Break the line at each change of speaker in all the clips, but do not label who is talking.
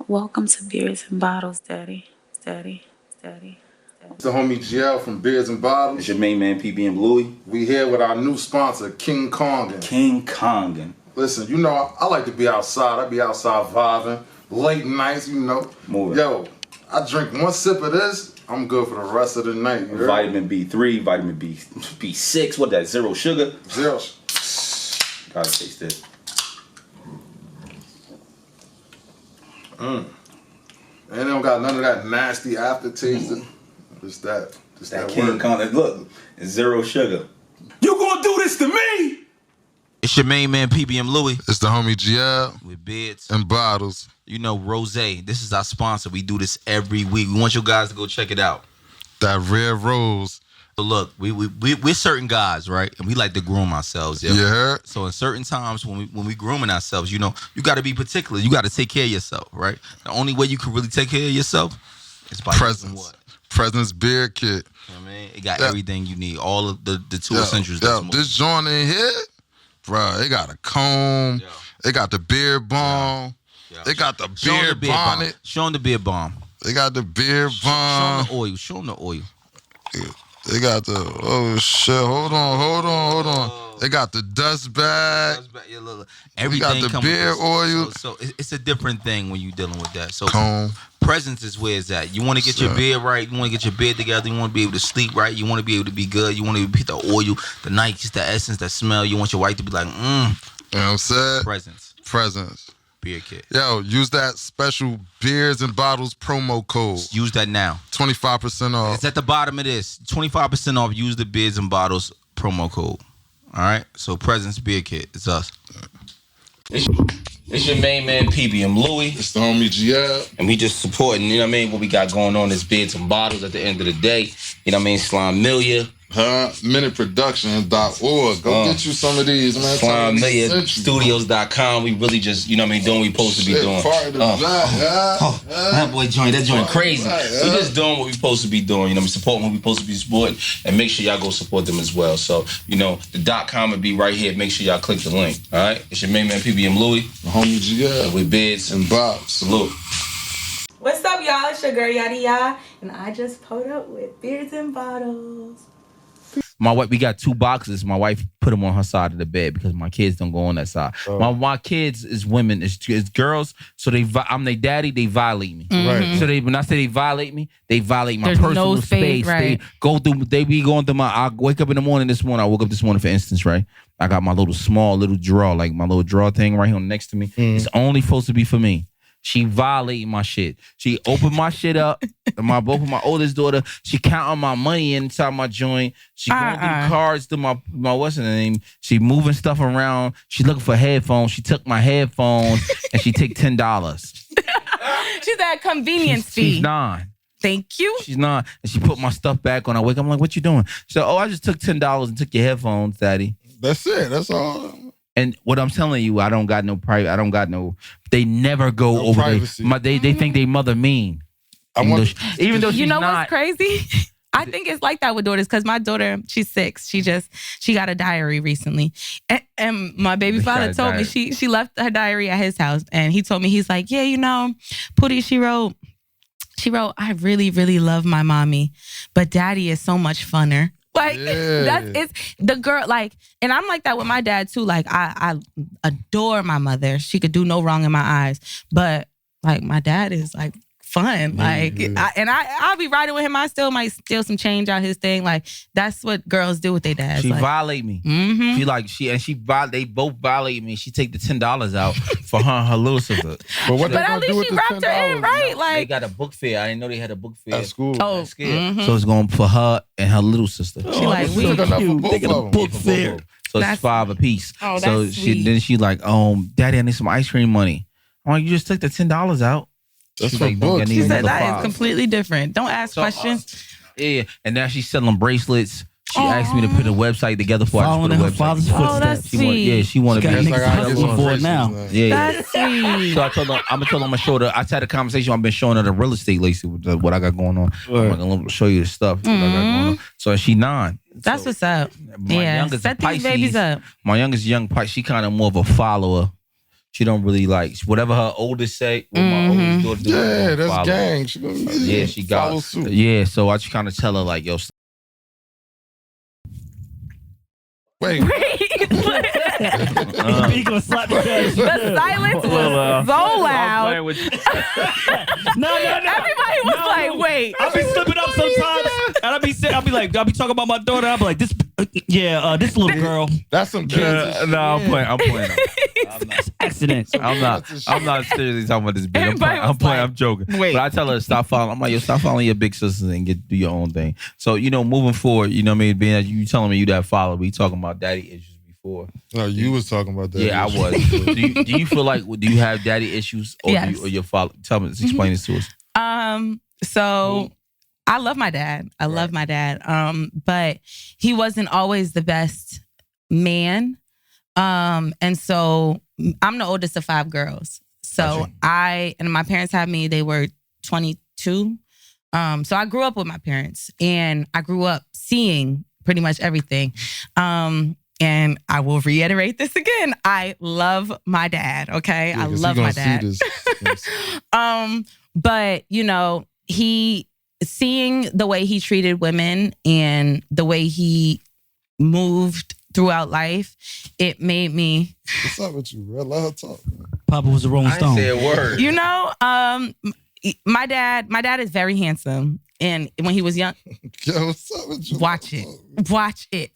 Welcome to Beers and Bottles, Daddy. Daddy. Daddy.
It's the homie GL from Beers and Bottles.
It's your main man, PB and Louie.
We here with our new sponsor, King Kongan.
King Kongan.
Listen, you know, I like to be outside. I be outside vibing. Late nights, you know.
Moving.
Yo, I drink one sip of this, I'm good for the rest of the night. You heard?
Vitamin B3, vitamin B6, what that, zero sugar?
Zero.
Gotta taste this.
And they don't got none of that nasty aftertaste. Just that
King
word.
Kongan, look, it's zero sugar. You gonna do this to me?
It's your main man, PB and Louie.
It's the homie GL
With Bids.
and Bottles.
You know, Rose. This is our sponsor. We do this every week. We want you guys to go check it out.
That red rose.
So look, we're certain guys, right? And we like to groom ourselves. Yeah.
You heard?
So in certain times when we grooming ourselves, you know, you got to be particular. You got to take care of yourself, right? The only way you can really take care of yourself is by using
Presents.
what?
Presents beard kit.
You know what I mean? It got everything you need. All of the two essentials.
Yo, this joint in here, bro, it got a comb.
Yo.
It got the beard balm.
Yo.
It got the
Show 'em
beard bonnet.
Show them the beard balm.
They got the beard
Show
balm.
them the oil. Show them the oil.
They got the, oh shit, hold on. They got the dust bag.
Yeah, look.
We
Everything
got the
come with
beard
this.
oil.
So it's a different thing when you're dealing with that. So
Comb.
presence is where it's at. You want to get your beard right. You want to get your beard together. You want to be able to sleep right. You want to be able to be good. You want to be the oil, the nice, the essence, the smell. You want your wife to be like,
You know what I'm saying?
Presence.
Presents.
Beard kit.
Yo, use that special Beers and Bottles promo code.
Use that now.
25% off.
It's at the bottom of this. 25% off. Use the Beards and Bottles promo code. All right? So Presence Beard Kit. It's us. It's your main man, PB and Louie.
It's the homie GL.
And we just supporting, you know what I mean, what we got going on is Beards and Bottles at the end of the day. You know what I mean? Slime Milia.
Minuteproduction.org. Go get you some of these, man.
Slime Milia Studios.com. We really just, you know what I mean, doing what we supposed to be doing. That joint crazy. We just doing what we supposed to be doing. You know, we supporting what we supposed to be supporting. And make sure y'all go support them as well. So, you know, the .com will be right here. Make sure y'all click the link. All right? It's your main man, PB and Louie.
The homie GL.
With Bids
and Bob.
Salute.
What's up, y'all? It's your girl, Yatti Ya, and I just pulled up with Beers and Bottles.
My wife, we got two boxes. My wife put them on her side of the bed because my kids don't go on that side. Oh. My kids is women, is girls. So I'm their daddy. They violate me.
Mm-hmm.
So when I say they violate me, they violate my
There's
personal
no space. Right.
They be going through my. I wake up in the morning. I woke up this morning, for instance, right? I got my little drawer, like my little drawer thing right here next to me. It's only supposed to be for me. She violating my shit. She opened my shit up. Both of my oldest daughter, she counting my money inside my joint. She going through the cards to my what's her name? She moving stuff around. She looking for headphones. She took my headphones and she take $10.
She's at convenience fee.
She's 9.
Thank you.
She's 9. And she put my stuff back on. I wake up, I'm like, what you doing? She said, I just took $10 and took your headphones, Daddy.
That's it. That's all.
And what I'm telling you, I don't got no private. I don't got no. They never go
no
over. They think they mother mean. Even though she's
you know
not.
What's crazy? I think it's like that with daughters because my daughter, she's 6. She got a diary recently, and my baby father told me she left her diary at his house, and he told me he's like, yeah, you know, Pootie, she wrote, I really, really love my mommy, but daddy is so much funner. Like it's the girl, like, and I'm like that with my dad too. Like I adore my mother. She could do no wrong in my eyes. But like my dad is like fun. Like I'll be riding with him. I still might steal some change out his thing. Like that's what girls do with their dads.
She
like,
violate me.
Mm-hmm.
They both violate me. She take the $10 out for her and her little sister.
But at least she wrapped her in, right? Like
they got a book fair. I didn't know they had a book fair
at school.
Oh, mm-hmm.
So it's going for her and her little sister.
She like we
got a book fair.
So it's $5 apiece.
Oh,
so
that's sweet.
she like, Daddy, I need some ice cream money. I'm like, you just took the $10 out.
That's
She's
for
like,
books.
She said that
$5.
is completely different. Don't ask questions.
Yeah, and now she's selling bracelets. She asked me to put a website together for her.
Following in her father's footsteps.
She wanted
got
me.
niggas hustling for it now.
Yeah.
That's sweet.
So I told her, I'm gonna show her. I had a conversation. I've been showing her the real estate lately with what I got going on. I'm gonna show you the stuff that I got going on. So she 9.
That's what's up.
My youngest
set
Pisces,
these babies up.
My youngest young Pisces. She kind of more of a follower. She don't really like whatever her oldest say. What my oldest daughter do.
Yeah, that's
follow.
gang. She gonna
Yeah, she got.
follow suit.
Yeah, so I just kind of tell her like, yo.
Wait.
He gonna slap your ass.
The silence was so loud.
No.
Everybody was like, wait.
I'll be slipping up sometimes, and I'll be talking about my daughter. I'll be like, this little girl.
That's some kids.
No, I'm playing.
Accident.
I'm not seriously talking about this bitch.
Everybody
I'm
was
playing.
like,
I'm joking.
wait.
But I tell her to stop following. I'm like, yo, stop following your big sisters and do your own thing. So moving forward, you know what I mean. Being that you telling me you that follow, we talking about daddy issues before.
No, you was talking about that.
Yeah, I was. do you feel like do you have daddy issues or
Yes.
or your father? Tell me, explain this to us.
So I love my dad. I love my dad. But he wasn't always the best man. And so I'm the oldest of 5 girls. So
Gotcha.
my parents had me, they were 22. So I grew up with my parents and I grew up seeing pretty much everything. And I will reiterate this again. I love my dad, okay?
Yeah,
I love my dad. But he seeing the way he treated women and the way he moved throughout life, it made me.
What's up with you, bro? Let her talk.
Papa was a Rolling Stone.
I ain't say a word.
My dad is very handsome, and when he was young,
Yo, what's up with you?
watch it.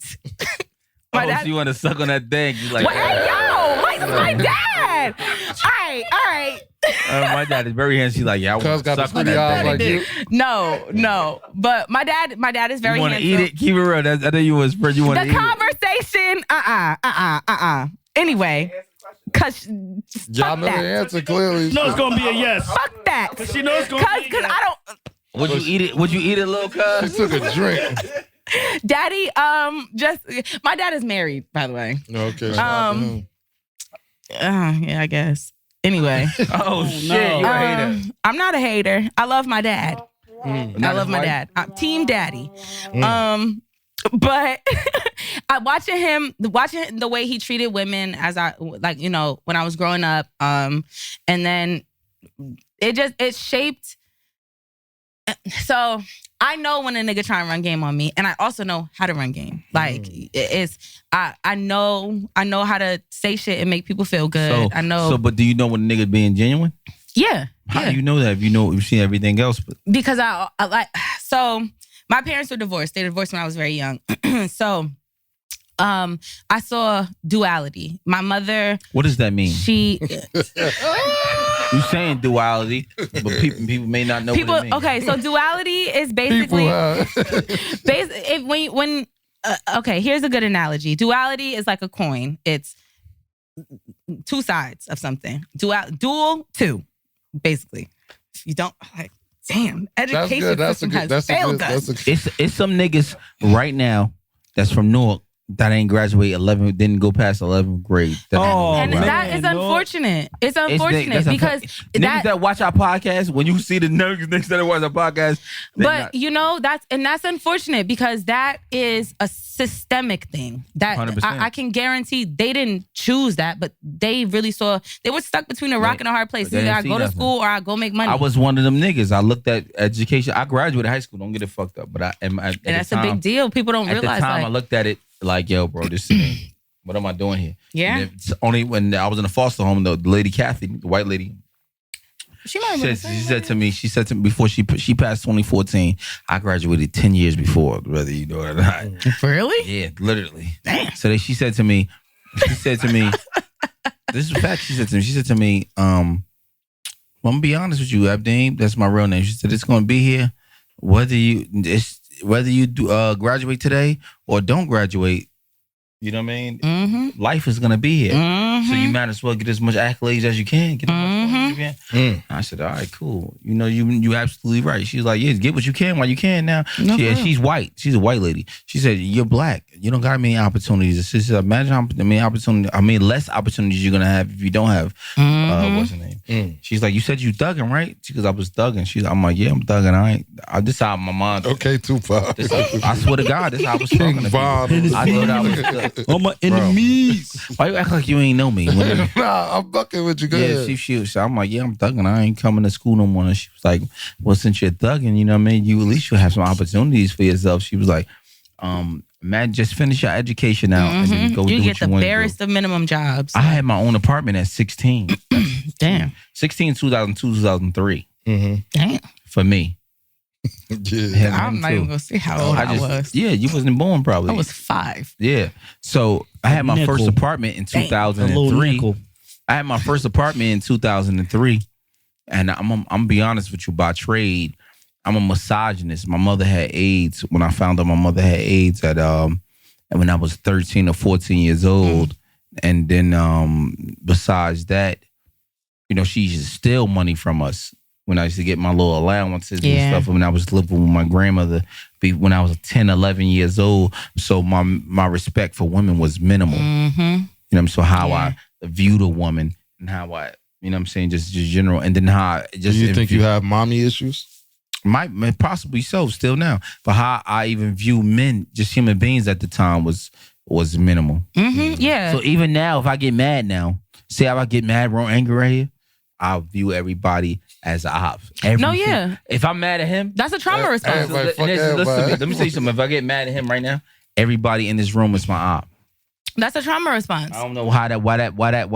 My dad.
You want to suck on that thing? You like?
Well, hey, yo, my dad. All right.
My dad is very handsome. She's like, yeah, I
Cuz
want to
got the
suck on
pretty eyes
that
like
thing.
you.
No. But my dad is very
You want to
handsome.
eat it? Keep it real. I know you was you want to
The
eat
conversation, Anyway, cause
Y'all
fuck
know the
that.
answer clearly.
No, it's gonna be a yes.
Fuck that.
She knows it's gonna be a
Cause
yes.
I don't.
it. Would you eat it? Would you eat it, little
She
cuz?
took a drink.
Daddy, my dad is married, by the way.
Okay.
Yeah, I guess. Anyway,
Oh shit, you a hater.
I'm not a hater. I love my dad. I love my dad. I'm team daddy. But I watching the way he treated women as when I was growing up. And then it shaped. So I know when a nigga try and run game on me, and I also know how to run game. Like I know how to say shit and make people feel good. I know.
So, but do you know when a nigga being genuine?
Yeah.
How do you know that? If you've seen everything else, but
Because I like. So my parents were divorced. They divorced when I was very young. So I saw duality. My mother.
what does that mean?
She.
You saying duality, but people may not know
People.
what it means.
Okay, so duality is basically. Okay, here's a good analogy. Duality is like a coin. It's 2 sides of something. Dual, 2, basically. You don't like. Damn, education system has failed us.
It's some niggas right now that's from Newark that ain't graduate 11, didn't go past 11th grade.
That is unfortunate. It's unfortunate because
niggas that watch our podcast, when you see the niggas that watch our podcast,
but that's unfortunate because that is a systemic thing. That
100%.
I can guarantee they didn't choose that, but they really they were stuck between a rock and a hard place. Either I go to school or I go make money.
I was one of them niggas. I looked at education. I graduated high school. Don't get it fucked up. But
and that's a big deal. People don't realize.
At the time, I looked at it like, yo, bro, this is what am I doing here?
Yeah.
And it's only when I was in a foster home, the lady Kathy, the white lady, she said to me before she passed 2014, I graduated 10 years before, whether you know it or not.
Really?
Yeah, literally. Damn. So she said to me, this is a fact. She said to me, I'm gonna be honest with you, Abdeen, that's my real name. She said it's gonna be here, whether you do, graduate today or don't graduate. You know what I mean?
Mm-hmm.
Life is gonna be here,
Mm-hmm.
so you might as well get as much accolades as you can. Get as much again? I said, all right, cool. You know, you absolutely right. She was like, yeah, get what you can while you can now. She's white. She's a white lady. She said, you're black. You don't got many opportunities. She said, imagine how many opportunities, less opportunities you're going to have if you don't have, what's her name? She's like, you said you thugging, right? Because I was thugging. I'm like, yeah, I'm thugging. This how my mind.
Okay, Tupac.
I swear to God, this how I was talking to people. I thought I was
all my enemies.
Why you act like you ain't know me?
Nah, I'm bucking with you. Go ahead.
So I'm like, yeah, I'm thugging. I ain't coming to school no more. And she was like, well, since you're thugging, you know what I mean? You at least you have some opportunities for yourself. She was like, man, just finish your education out and then go do what you want to do. You get the barest
of minimum jobs.
I had my own apartment at 16.
Damn.
16, 2002, 2003.
Damn.
For me.
Yeah.
I'm not even gonna see how old I was.
Yeah, you wasn't born probably.
I was 5.
Yeah. So I had my first apartment in 2003. I had my first apartment in 2003. And I'm gonna be honest with you, by trade, I'm a misogynist. My mother had AIDS. When I found out my mother had AIDS at when I was 13 or 14 years old. And then besides that, you know, she used to steal money from us. When I used to get my little allowances and stuff, when I was living with my grandmother, when I was 10, 11 years old. So my respect for women was minimal. You know, so how I viewed a woman and how I, you know what I'm saying, just general. And then how I just.
Do you think you have mommy issues?
Might possibly so, still now. But how I even view men, just human beings at the time, was minimal.
Yeah.
So even now, if I get mad now, say how I get mad, real angry right here, I'll view everybody as a op. If I'm mad at him,
that's a trauma response.
Listen to me. Let me say something. If I get mad at him right now, everybody in this room is my op.
That's a trauma response.
I don't know why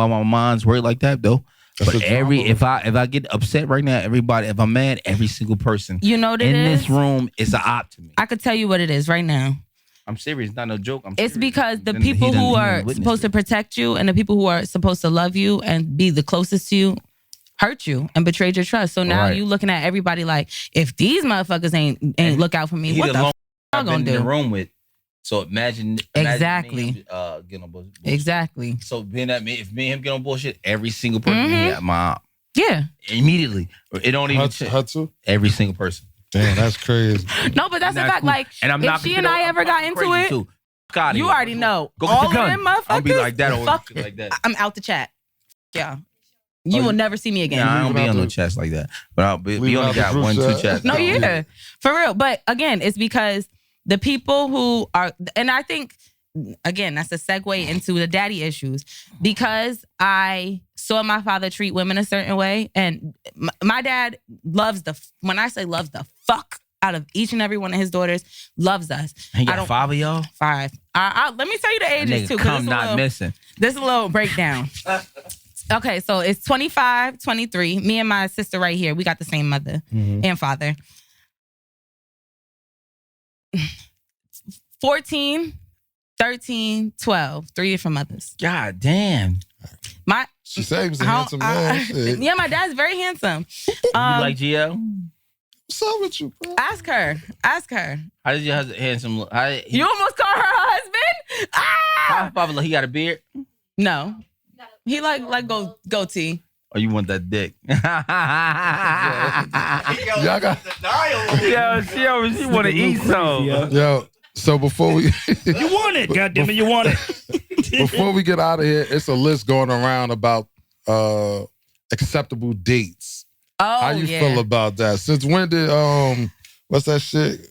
my mind's worried like that though. But if I get upset right now, everybody, if I'm mad, every single person
you know what it
in
is?
this room is an op to me.
I could tell you what it is right now.
I'm serious, not no joke.
It's because the people who are supposed to protect you and the people who are supposed to love you and be the closest to you hurt you and betrayed your trust. So now you looking at everybody like, if these motherfuckers ain't look out for me, what the fuck y'all gonna do?
In the room with. So imagine
exactly.
Me, getting on bullshit.
Exactly.
So being that me, if me and him get on bullshit, every single person at my op.
Yeah.
Immediately. It don't even
her too?
Every single person.
Damn, that's crazy.
No, but that's the fact. Cool. Like, and I'm if she and I ever got into it, you already know.
Go
all
get the gun.
Of them motherfuckers.
I'll be like that or like that.
I'm out the chat. Yeah. You will never see me again.
Nah, I don't be on no chats like that. But we only got 1-2 chats.
No, yeah. For real. But again, it's because the people who are, and I think, again, that's a segue into the daddy issues. Because I saw my father treat women a certain way. And my dad loves when I say loves the fuck out of each and every one of his daughters, loves us.
He got 5 of y'all?
5. Let me tell you the ages too.
Come not missing.
This is a little breakdown. Okay, so it's 25, 23. Me and my sister right here, we got the same mother and father. 14, 13, 12. 3 different mothers.
God damn.
She said he was a handsome man.
Yeah, my dad's very handsome.
You like GL?
What's up with you, bro?
Ask her.
How did your husband handsome look?
You almost called her husband?
How Papa, he got a beard?
No. He like goatee.
Or you want that dick?
Y'all got
she want to eat some.
Yo, so before we
you want it, goddammit, you want it.
Before we get out of here, it's a list going around about acceptable dates.
Oh,
how you feel about that? Since when did what's that shit?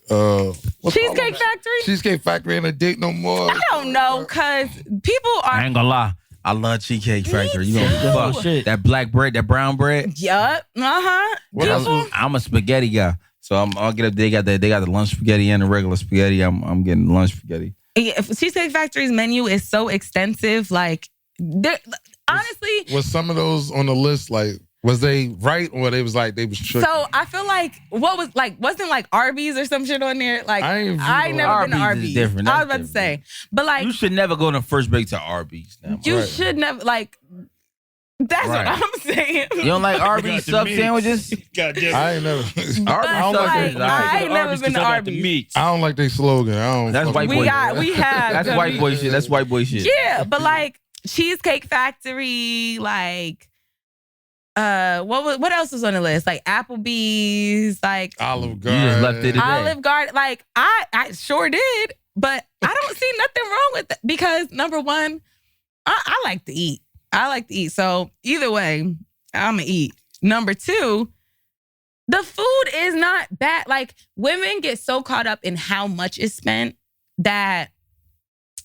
Cheesecake Factory?
Cheesecake Factory ain't a date no more.
I don't know, cause people are.
I ain't gonna lie. I love Cheesecake Factory. You know fuck that black bread, that brown bread.
Yup.
I'm a spaghetti guy, so I'll get up. They got the lunch spaghetti and the regular spaghetti. I'm getting lunch spaghetti.
Yeah, Cheesecake Factory's menu is so extensive. Like, honestly,
was some of those on the list like? Was they right or they was tricky?
So I feel like wasn't like Arby's or some shit on there? Like I ain't never been to Arby's.
Different.
I was about to say. But like
you should never go on a first break to Arby's. Now.
You should never like that's what I'm saying.
You don't like Arby's sub sandwiches?
I ain't never
I ain't never been to Arby's.
I don't like their slogan.
That's white boy.
We have
That's white boy shit. That's white boy shit.
Yeah, but like Cheesecake Factory, like what else was on the list? Like Applebee's, like
Olive Garden.
You just left it today.
Olive Garden. Like I sure did, but I don't see nothing wrong with that because number one, I like to eat. I like to eat. So either way, I'm gonna eat. Number two, the food is not bad. Like women get so caught up in how much is spent that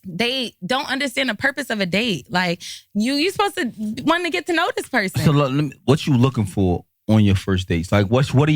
they don't understand the purpose of a date. Like you supposed to want to get to know this person.
So what you looking for on your first dates? Like what are